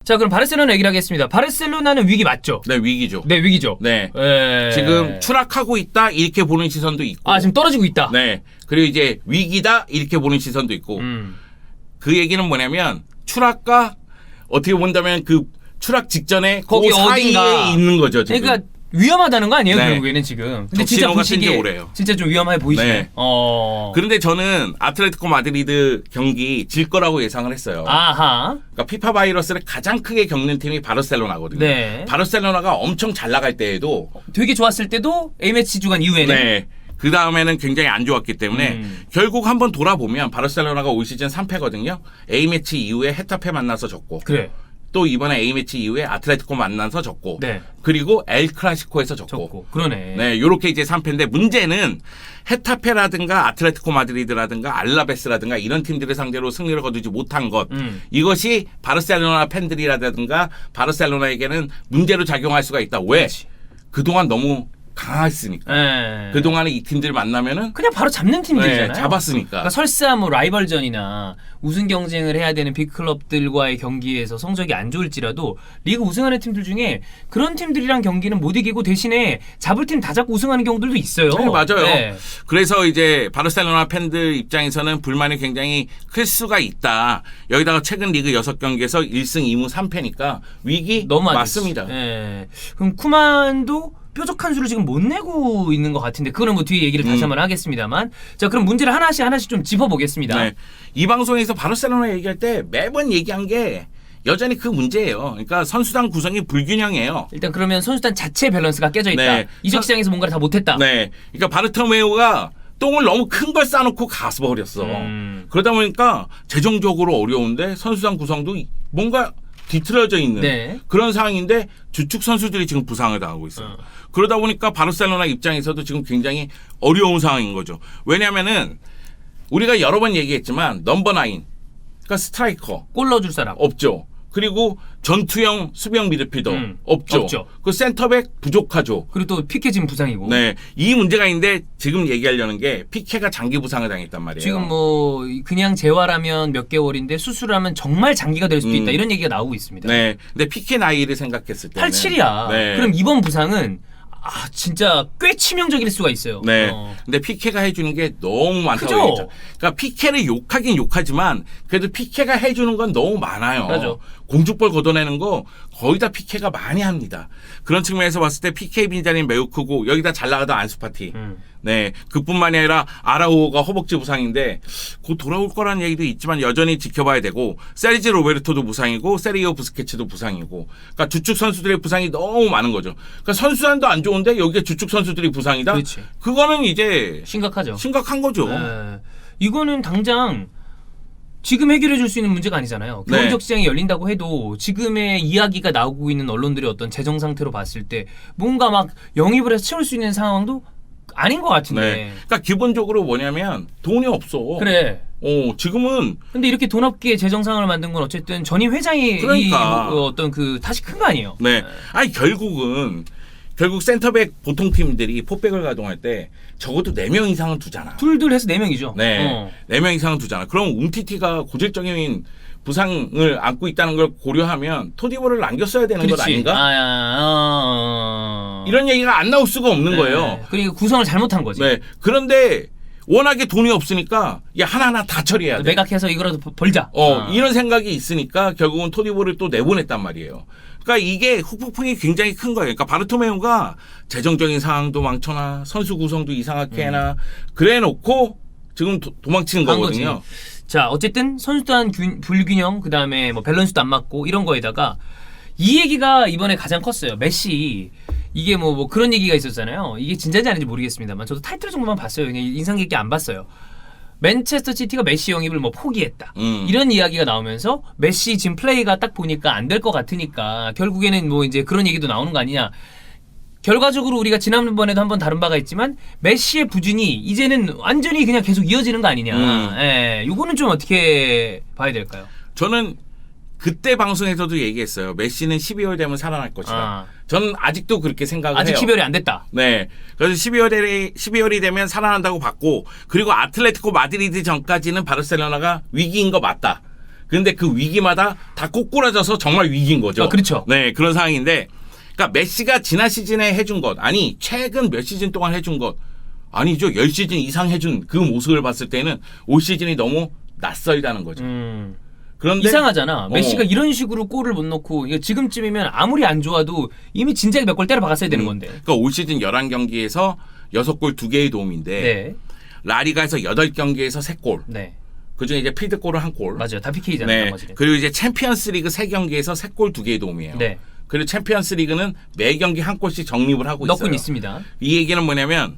자, 그럼 바르셀로나 얘기를 하겠습니다. 바르셀로나는 위기 맞죠? 네, 위기죠. 네, 위기죠. 네. 에... 지금 추락하고 있다 이렇게 보는 시선도 있고. 아, 지금 떨어지고 있다. 네. 그리고 이제 위기다 이렇게 보는 시선도 있고. 그 얘기는 뭐냐면 추락과 어떻게 본다면 그 추락 직전에 거기 그 사이에 어딘가 있는 거죠, 지금. 그러니까 위험하다는 거 아니에요, 네. 결국에는 지금. 근데 진짜 적신호가 뜬지 보시기에 오래요. 진짜 좀 위험해 보이시네. 네. 그런데 저는 아틀레티코 마드리드 경기 질 거라고 예상을 했어요. 아하. 그러니까 피파 바이러스를 가장 크게 겪는 팀이 바르셀로나거든요. 네. 바르셀로나가 엄청 잘 나갈 때에도 되게 좋았을 때도 A매치 주간 이후에는 네. 그 다음에는 굉장히 안 좋았기 때문에 결국 한번 돌아보면 바르셀로나가 올 시즌 3패거든요. A매치 이후에 헤타페 만나서 졌고 그래. 또 이번에 A매치 이후에 아틀레티코 만나서 졌고 네. 그리고 엘 클라시코에서 졌고 좋고. 그러네. 네, 요렇게 이제 3패인데 문제는 헤타페라든가 아틀레티코 마드리드라든가 알라베스라든가 이런 팀들을 상대로 승리를 거두지 못한 것 이것이 바르셀로나 팬들이라든가 바르셀로나에게는 문제로 작용할 수가 있다. 왜? 그렇지. 그동안 너무 강했으니까. 네. 그동안에 이 팀들 만나면은 그냥 바로 잡는 팀들이잖아요. 네, 잡았으니까. 그러니까 설사 뭐 라이벌전이나 우승 경쟁을 해야 되는 빅클럽들과의 경기에서 성적이 안 좋을지라도 리그 우승하는 팀들 중에 그런 팀들이랑 경기는 못 이기고 대신에 잡을 팀 다 잡고 우승하는 경우들도 있어요. 네, 맞아요. 네. 그래서 이제 바르셀로나 팬들 입장에서는 불만이 굉장히 클 수가 있다. 여기다가 최근 리그 6경기에서 1승 2무 3패니까 위기 너무 안 맞습니다. 좋지. 네. 그럼 쿠만도 뾰족한 수를 지금 못 내고 있는 것 같은데 그거는 뭐 뒤에 얘기를 다시 한번 하겠습니다만 자 그럼 문제를 하나씩 좀 짚어보겠습니다. 네. 이 방송에서 바르셀로나 얘기할 때 매번 얘기한 게 여전히 그 문제예요. 그러니까 선수단 구성이 불균형해요. 일단 그러면 선수단 자체 밸런스가 깨져 있다. 네. 이적 시장에서 뭔가를 다 못했다. 네. 그러니까 바르토메오가 똥을 너무 큰 걸 싸놓고 가서버렸어. 그러다 보니까 재정적으로 어려운데 선수단 구성도 뭔가 뒤틀어져 있는 네. 그런 상황인데 주축 선수들이 지금 부상을 당하고 있어요. 그러다 보니까 바르셀로나 입장에서도 지금 굉장히 어려운 상황인 거죠. 왜냐하면은 우리가 여러 번 얘기했지만 넘버 9, 그러니까 스트라이커 골 넣어줄 사람. 없죠. 그리고 전투형 수비형 미드필더 없죠. 그 센터백 부족하죠. 그리고 또 피케 지금 부상이고. 네, 이 문제가 있는데 지금 얘기하려는 게 피케가 장기 부상을 당했단 말이에요. 지금 뭐 그냥 재활하면 몇 개월인데 수술하면 정말 장기가 될 수도 있다 이런 얘기가 나오고 있습니다. 네, 근데 피케 나이를 생각했을 때는 87이야. 네. 그럼 이번 부상은 진짜 꽤 치명적일 수가 있어요. 네. 근데 피케가 해주는 게 너무 많다고 그죠? 얘기했죠. 그러니까 피케를 욕하긴 욕하지만 그래도 피케가 해주는 건 너무 많아요. 맞아. 공중볼 걷어내는 거 거의 다 피케가 많이 합니다. 그런 측면에서 봤을 때 피케 빈자리는 매우 크고 여기다 잘 나가던 안수파티. 네. 그뿐만이 아니라 아라우호가 허벅지 부상인데 곧 돌아올 거라는 얘기도 있지만 여전히 지켜봐야 되고 세르지 로베르토도 부상이고 세리오 부스케츠도 부상이고 그러니까 주축 선수들의 부상이 너무 많은 거죠. 그러니까 선수단도 안 좋은데 여기에 주축 선수들이 부상이다? 그렇지. 그거는 이제 심각하죠. 심각한 거죠. 네. 이거는 당장 지금 해결해 줄 수 있는 문제가 아니잖아요. 네. 겨울적 시장이 열린다고 해도 지금의 이야기가 나오고 있는 언론들의 어떤 재정 상태로 봤을 때 뭔가 막 영입을 해서 채울 수 있는 상황도 아닌 것 같은데. 네. 그러니까 기본적으로 뭐냐면 돈이 없어. 그래. 지금은 근데 이렇게 돈 없게 재정 상황을 만든 건 어쨌든 전임 회장이 그러니까. 어떤 그 탓이 큰 거 아니에요. 네. 아니 결국 센터백 보통 팀들이 포백을 가동할 때 적어도 4명 이상은 두잖아. 둘둘 해서 4명이죠. 네. 4명 이상은 두잖아. 그럼 웅티티가 고질적인 부상을 안고 있다는 걸 고려하면 토디보를 남겼어야 되는 것 아닌가? 이런 얘기가 안 나올 수가 없는 거예요. 그러니까 구성을 잘못한 거지. 네. 그런데 워낙에 돈이 없으니까 하나하나 다 처리해야 돼. 매각해서 이거라도 벌자. 이런 생각이 있으니까 결국은 토디보를 또 내보냈단 말이에요. 그러니까 이게 후폭풍이 굉장히 큰 거예요. 그러니까 바르토메오가 재정적인 상황도 망쳐놔, 선수 구성도 이상하게 해놔, 그래 놓고 지금 도망치는 거거든요. 거지. 자, 어쨌든 선수단 불균형, 그 다음에 뭐 밸런스도 안 맞고 이런 거에다가 이 얘기가 이번에 가장 컸어요. 메시. 이게 뭐 그런 얘기가 있었잖아요. 이게 진짜인지 아닌지 모르겠습니다만 저도 타이틀 정도만 봤어요. 그냥 인상 깊게 안 봤어요. 맨체스터 시티가 메시 영입을 뭐 포기했다. 이런 이야기가 나오면서 메시 지금 플레이가 딱 보니까 안 될 것 같으니까 결국에는 뭐 이제 그런 얘기도 나오는 거 아니냐. 결과적으로 우리가 지난번에도 한번 다룬 바가 있지만 메시의 부진이 이제는 완전히 그냥 계속 이어지는 거 아니냐. 예, 요거는 좀 어떻게 봐야 될까요? 저는 그때 방송에서도 얘기했어요. 메시는 12월 되면 살아날 것이다. 저는 아직도 그렇게 생각을 아직 해요. 12월이 안 됐다. 네. 그래서 12월이 되면 살아난다고 봤고 그리고 아틀레티코 마드리드 전까지는 바르셀로나가 위기인 거 맞다. 근데 그 위기마다 다 꼬꾸라져서 정말 위기인 거죠. 그렇죠. 네, 그런 상황인데, 그러니까 메시가 지난 시즌에 해준 것, 아니 최근 몇 시즌 동안 해준 것, 아니죠. 10시즌 이상 해준 그 모습을 봤을 때는 올 시즌이 너무 낯설다는 거죠. 그런데 이상하잖아. 메시가 이런 식으로 골을 못 넣고 이게 지금쯤이면 아무리 안 좋아도 이미 진작에 몇 골 때려 박았어야 되는 건데. 그러니까 올 시즌 11경기에서 6골 2개의 도움인데 네. 라리가에서 8경기에서 3골. 네. 그중에 이제 필드골은 1골. 맞아요. 다 PK잖아요. 네. 나머지는. 그리고 이제 챔피언스 리그 3경기에서 3골 2개의 도움이에요. 네. 그리고 챔피언스 리그는 매 경기 1골씩 적립을 하고 있어요. 넣곤 있습니다. 이 얘기는 뭐냐면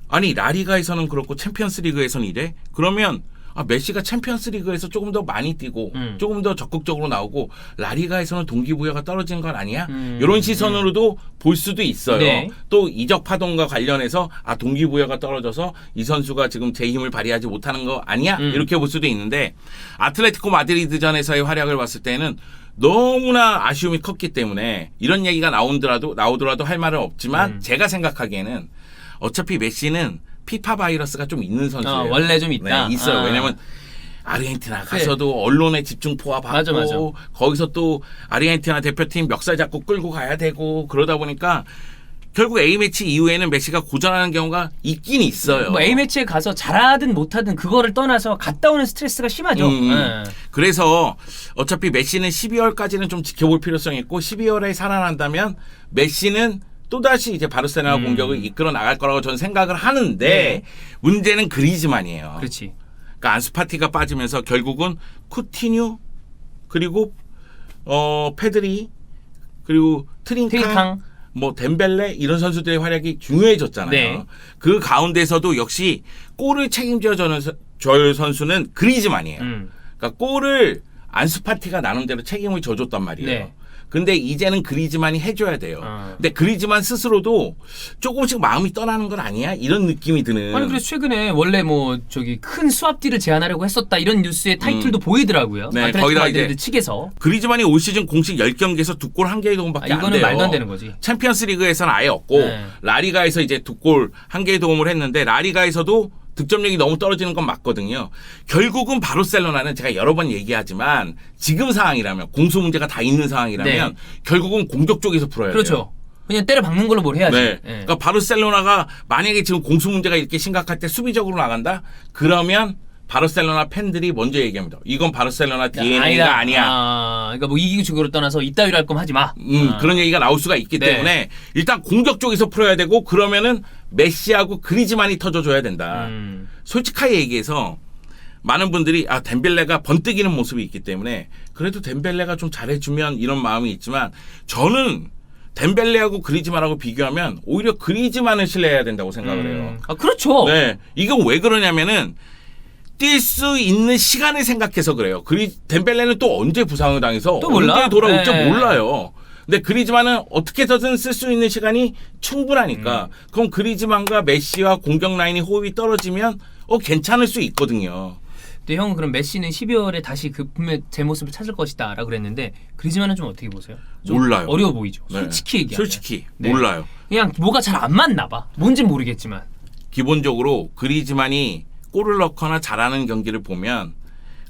아니 라리가에서는 그렇고 챔피언스 리그에서는 이래? 그러면 메시가 챔피언스 리그에서 조금 더 많이 뛰고 조금 더 적극적으로 나오고 라리가에서는 동기부여가 떨어지는 건 아니야? 이런 시선으로도 볼 수도 있어요. 네. 또 이적 파동과 관련해서 동기부여가 떨어져서 이 선수가 지금 제 힘을 발휘하지 못하는 거 아니야? 이렇게 볼 수도 있는데 아틀레티코 마드리드전에서의 활약을 봤을 때는 너무나 아쉬움이 컸기 때문에 이런 얘기가 나오더라도 할 말은 없지만 제가 생각하기에는 어차피 메시는 피파 바이러스가 좀 있는 선수예요. 원래 좀 있다. 네, 있어요. 왜냐면 아르헨티나 가서도 언론의 집중포화 받고 맞아. 거기서 또 아르헨티나 대표팀 멱살 잡고 끌고 가야 되고 그러다 보니까 결국 A매치 이후에는 메시가 고전하는 경우가 있긴 있어요. 뭐 A매치에 가서 잘하든 못하든 그거를 떠나서 갔다 오는 스트레스가 심하죠. 그래서 어차피 메시는 12월까지는 좀 지켜볼 필요성이 있고 12월에 살아난다면 메시는 또다시 이제 바르셀로나 공격을 이끌어 나갈 거라고 저는 생각을 하는데 문제는 그리즈만이에요. 그렇지. 그러니까 안수파티가 빠지면서 결국은 쿠티뉴 그리고 페드리 그리고 트링캉 뭐 덴벨레 이런 선수들의 활약이 중요해졌잖아요. 네. 그 가운데서도 역시 골을 책임져 줄 선수는 그리즈만이에요. 그러니까 골을 안수파티가 나름대로 책임을 져줬단 말이에요. 네. 근데 이제는 그리즈만이 해줘야 돼요. 근데 그리즈만 스스로도 조금씩 마음이 떠나는 건 아니야? 이런 느낌이 드는. 아니 그래서 최근에 원래 뭐 저기 큰 수압디를 제안하려고 했었다 이런 뉴스의 타이틀도 보이더라고요. 네, 아틀레티코 거기다 마드리드 이제 측에서. 그리즈만이 올 시즌 공식 10경기에서 2골 1개의 도움밖에 안 돼요. 이거는 말도 안 되는 거지. 챔피언스 리그에서는 아예 없고 네. 라리가에서 이제 2골 1개의 도움을 했는데 라리가에서도 득점력이 너무 떨어지는 건 맞거든요. 결국은 바르셀로나는 제가 여러 번 얘기하지만 지금 상황이라면 공수 문제가 다 있는 상황이라면 네. 결국은 공격 쪽에서 풀어야 돼요. 그렇죠. 그냥 때려 박는 걸로 뭘 해야지. 네. 네. 그러니까 바르셀로나가 만약에 지금 공수 문제가 이렇게 심각할 때 수비적으로 나간다? 그러면 바르셀로나 팬들이 먼저 얘기합니다. 이건 바르셀로나 DNA가 아니야. 그러니까 뭐 이기고 지고를 떠나서 이따위로 할 거면 하지 마. 그런 얘기가 나올 수가 있기 네. 때문에 일단 공격 쪽에서 풀어야 되고 그러면은 메시하고 그리즈만이 터져줘야 된다. 솔직하게 얘기해서 많은 분들이 덴벨레가 번뜩이는 모습이 있기 때문에 그래도 덴벨레가 좀 잘해주면 이런 마음이 있지만 저는 덴벨레하고 그리즈만하고 비교하면 오히려 그리즈만을 신뢰해야 된다고 생각을 해요. 그렇죠. 네, 이건 왜 그러냐면은 뛸 수 있는 시간을 생각해서 그래요. 덴벨레는 또 언제 부상을 당해서 또 몰라? 언제 돌아올지 네. 몰라요. 근데 그리즈만은 어떻게든 쓸 수 있는 시간이 충분하니까 그럼 그리즈만과 메시와 공격 라인이 호흡이 떨어지면 괜찮을 수 있거든요. 근데 형은 그럼 메시는 12월에 다시 그 분명 제 모습을 찾을 것이다라고 그랬는데 그리즈만은 좀 어떻게 보세요? 좀 몰라요. 어려워 보이죠. 네. 솔직히 얘기하면. 솔직히 네. 몰라요. 그냥 뭐가 잘 안 맞나 봐. 뭔진 모르겠지만. 기본적으로 그리즈만이 골을 넣거나 잘하는 경기를 보면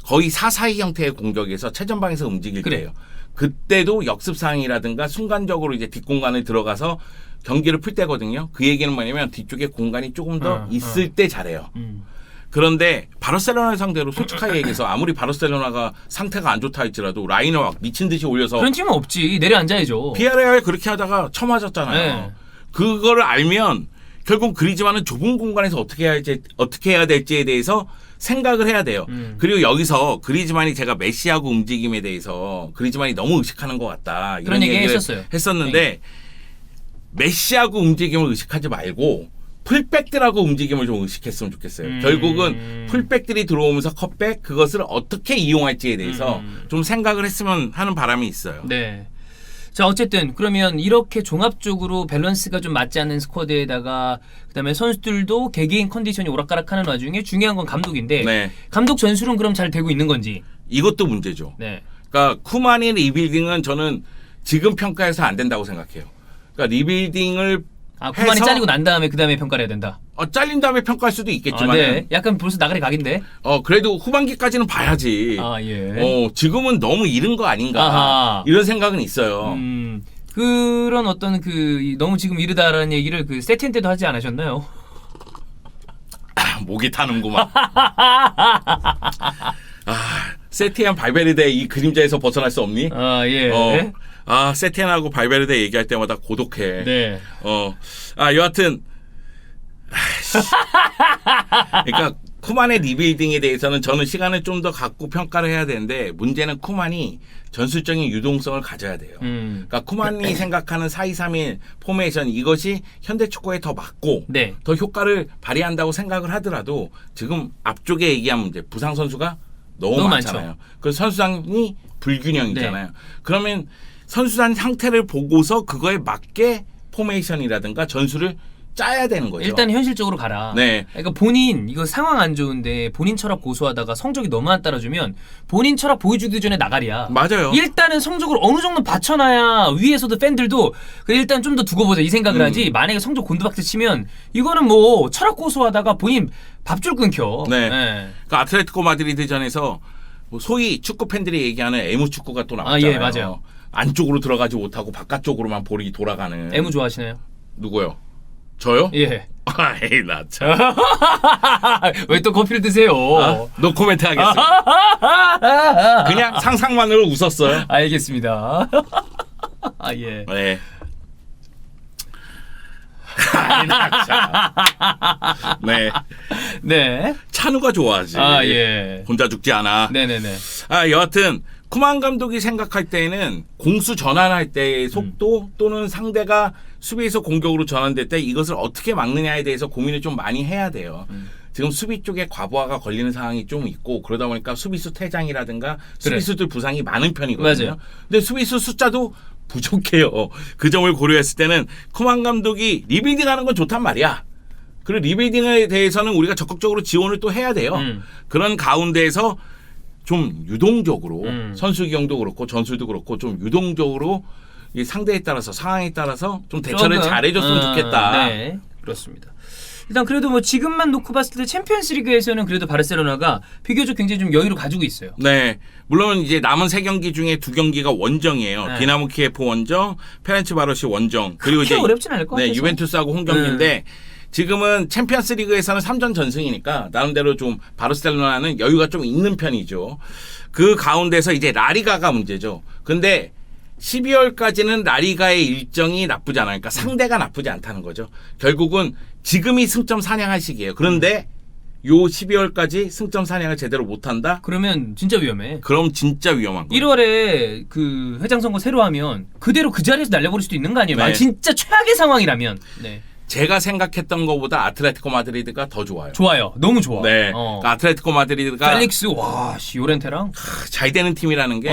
거의 4-4-2 형태의 공격에서 최전방에서 움직일 때예요. 그때도 역습상이라든가 순간적으로 이제 뒷공간을 들어가서 경기를 풀 때거든요. 그 얘기는 뭐냐면 뒤쪽에 공간이 조금 더 있을 때 잘해요. 그런데 바르셀로나 상대로 솔직하게 얘기해서 아무리 바르셀로나가 상태가 안 좋다 할지라도 라인을 막 미친 듯이 올려서 그런 팀은 없지. 내려앉아야죠. 비아레알 그렇게 하다가 쳐맞았잖아요. 네. 그거를 알면 결국 그리즈만은 좁은 공간에서 어떻게 해야 될지에 대해서 생각을 해야 돼요. 그리고 여기서 그리즈만이 제가 메시하고 움직임에 대해서 그리즈만이 너무 의식하는 것 같다. 이런 그런 얘기 얘기를 했었는데 네. 메시하고 움직임을 의식하지 말고 풀백들하고 움직임을 좀 의식했으면 좋겠어요. 결국은 풀백들이 들어오면서 컷백 그것을 어떻게 이용할지에 대해서 좀 생각을 했으면 하는 바람이 있어요. 네. 자 어쨌든 그러면 이렇게 종합적으로 밸런스가 좀 맞지 않는 스쿼드에다가 그다음에 선수들도 개개인 컨디션이 오락가락하는 와중에 중요한 건 감독인데 네. 감독 전술은 그럼 잘 되고 있는 건지. 이것도 문제죠. 네. 그러니까 쿠만의 리빌딩은 저는 지금 평가해서 안 된다고 생각해요. 그러니까 리빌딩을 아, 쿠만이 해서- 잘리고 난 다음에 그 다음에 평가를 해야 된다. 잘린 다음에 평가할 수도 있겠지만, 아, 네. 약간 벌써 나가리 각인데. 그래도 후반기까지는 봐야지. 아, 예. 지금은 너무 이른 거 아닌가. 아하. 이런 생각은 있어요. 그런 어떤 너무 지금 이르다라는 얘기를 그 세텐 때도 하지 않으셨나요? 목이 타는구만. 세티안 발베르데 이 그림자에서 벗어날 수 없니? 아, 예. 세티안하고 발베르데 얘기할 때마다 고독해. 네. 여하튼 그러니까 쿠만의 리빌딩에 대해서는 저는 시간을 좀 더 갖고 평가를 해야 되는데, 문제는 쿠만이 전술적인 유동성을 가져야 돼요. 그러니까 쿠만이 생각하는 4-2-3-1 포메이션, 이것이 현대 축구에 더 맞고 네. 더 효과를 발휘한다고 생각을 하더라도 지금 앞쪽에 얘기한 문제, 부상 선수가 너무 많잖아요. 많죠. 그래서 선수단이 불균형이잖아요. 그러면 선수단 상태를 보고서 그거에 맞게 포메이션이라든가 전술을 짜야 되는 거죠. 일단 현실적으로 가라. 네. 그러니까 본인 이거 상황 안 좋은데 본인 철학 고수하다가 성적이 너무 안 따라주면 본인 철학 보여주기 전에 나가리야. 맞아요. 일단은 성적을 어느 정도 받쳐놔야 위에서도 팬들도 그래 일단 좀 더 두고 보자 이 생각을 하지. 만약에 성적 곤두박질 치면 이거는 뭐 철학 고수하다가 본인 밥줄 끊겨. 네. 그러니까 아틀레티코 마드리드전에서 뭐 소위 축구 팬들이 얘기하는 애무 축구가 또 나왔잖아요. 예, 맞아요. 안쪽으로 들어가지 못하고 바깥쪽으로만 볼이 돌아가는. 애무 좋아하시나요? 누구요? 저요? 예. 아이 나 참. 왜 또 커피를 드세요? 노코멘트 하겠습니다. 그냥 상상만으로 웃었어요. 알겠습니다. 아 예. 네. 아이 나 참. 네. 네. 찬우가 좋아하지. 아 예. 혼자 죽지 않아. 네네네. 여하튼 쿠만 감독이 생각할 때에는 공수 전환할 때의 속도 또는 상대가 수비에서 공격으로 전환될 때 이것을 어떻게 막느냐에 대해서 고민을 좀 많이 해야 돼요. 지금 수비 쪽에 과부하가 걸리는 상황이 좀 있고, 그러다 보니까 수비수 퇴장이라든가 수비수들 부상이 많은 편이거든요. 맞아요. 근데 수비수 숫자도 부족해요. 그 점을 고려했을 때는 쿠만 감독이 리빌딩하는 건 좋단 말이야. 그리고 리빌딩에 대해서는 우리가 적극적으로 지원을 또 해야 돼요. 그런 가운데에서 좀 유동적으로 선수 기용도 그렇고 전술도 그렇고 좀 유동적으로 이 상대에 따라서 상황에 따라서 좀 대처를 잘해줬으면 좋겠다. 네, 그렇습니다. 일단 그래도 뭐 지금만 놓고 봤을 때 챔피언스리그에서는 그래도 바르셀로나가 비교적 굉장히 좀 여유를 가지고 있어요. 네, 물론 이제 남은 3경기 중에 2경기가 원정이에요. 네. 디나모 키예프 원정, 페렌츠바로시 원정, 그리고 그렇게 이제 어렵진 않을 것 같아요. 유벤투스하고 홈경기인데 지금은 챔피언스리그에서는 3전 전승이니까 나름대로 좀 바르셀로나는 여유가 좀 있는 편이죠. 그 가운데서 이제 라리가가 문제죠. 근데 12월까지는 라리가의 일정이 나쁘지 않아요. 그러니까 상대가 나쁘지 않다는 거죠. 결국은 지금이 승점 사냥할 시기예요. 그런데 요 12월까지 승점 사냥을 제대로 못한다? 그러면 진짜 위험해. 그럼 진짜 위험한 거예요. 1월에 그 회장 선거 새로 하면 그대로 그 자리에서 날려버릴 수도 있는 거 아니에요? 네. 진짜 최악의 상황이라면. 네. 제가 생각했던 것보다 아틀레티코 마드리드가 더 좋아요. 좋아요. 너무 좋아. 네. 그러니까 아틀레티코 마드리드가 펠릭스 요렌테랑 잘 되는 팀이라는 게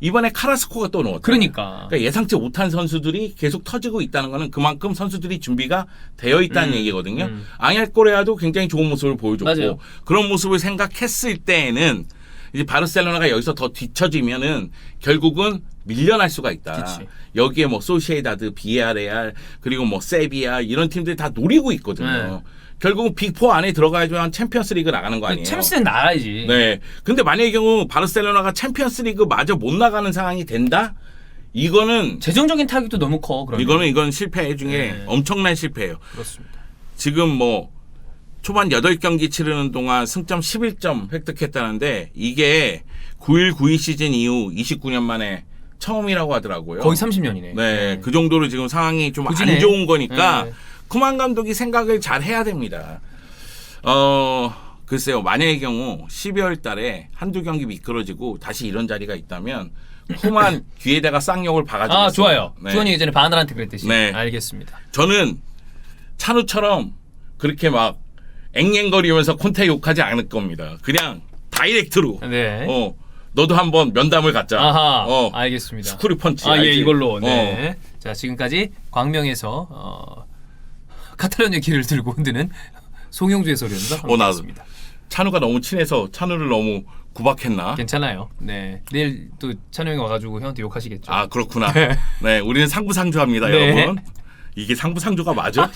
이번에 카라스코가 또 넣었죠. 그러니까 예상치 못한 선수들이 계속 터지고 있다는 거는 그만큼 선수들이 준비가 되어 있다는 얘기거든요. 앙헬 꼬레아도 굉장히 좋은 모습을 보여줬고, 맞아요. 그런 모습을 생각했을 때에는 이제 바르셀로나가 여기서 더 뒤처지면은 결국은 밀려날 수가 있다. 그치. 여기에 뭐 소시에다드, 비아레알, 그리고 뭐 세비야 이런 팀들이 다 노리고 있거든요. 네. 결국은 빅4 안에 들어가야지만 챔피언스리그 나가는 거 아니에요? 챔스는 나가야지. 네. 근데 만약의 경우 바르셀로나가 챔피언스리그 마저 못 나가는 상황이 된다? 이거는 재정적인 타격도 너무 커. 그러면. 이건 실패 중에 네. 엄청난 실패예요. 그렇습니다. 지금 뭐 초반 8경기 치르는 동안 승점 11점 획득했다는데 이게 91-92 시즌 이후 29년 만에 처음이라고 하더라고요. 거의 30년이네. 네, 그 정도로 지금 상황이 좀 안 부진해. 좋은 거니까 네. 쿠만 감독이 생각을 잘 해야 됩니다. 글쎄요, 만약의 경우 12월 달에 한두 경기 미끄러지고 다시 이런 자리가 있다면 쿠만 뒤에다가 쌍욕을 박아주겠어요. 아 좋아요. 네. 주원이 예전에 바나한테 그랬듯이. 네. 알겠습니다. 저는 찬우처럼 그렇게 막 앵앵거리면서 콘테 욕하지 않을 겁니다. 그냥 다이렉트로. 네. 너도 한번 면담을 갖자. 아하. 알겠습니다. 스크류 펀치. 아, 예, 알지? 이걸로. 네. 자, 지금까지 광명에서 카탈로니아 길을 들고 흔드는 송영주의 소리입니다. 나왔습니다. 찬우가 너무 친해서 찬우를 너무 구박했나? 괜찮아요. 네. 내일 또 찬우 형이 와가지고 형한테 욕하시겠죠. 아, 그렇구나. 네, 우리는 상부상조합니다, 네. 여러분. 이게 상부상조가 맞아?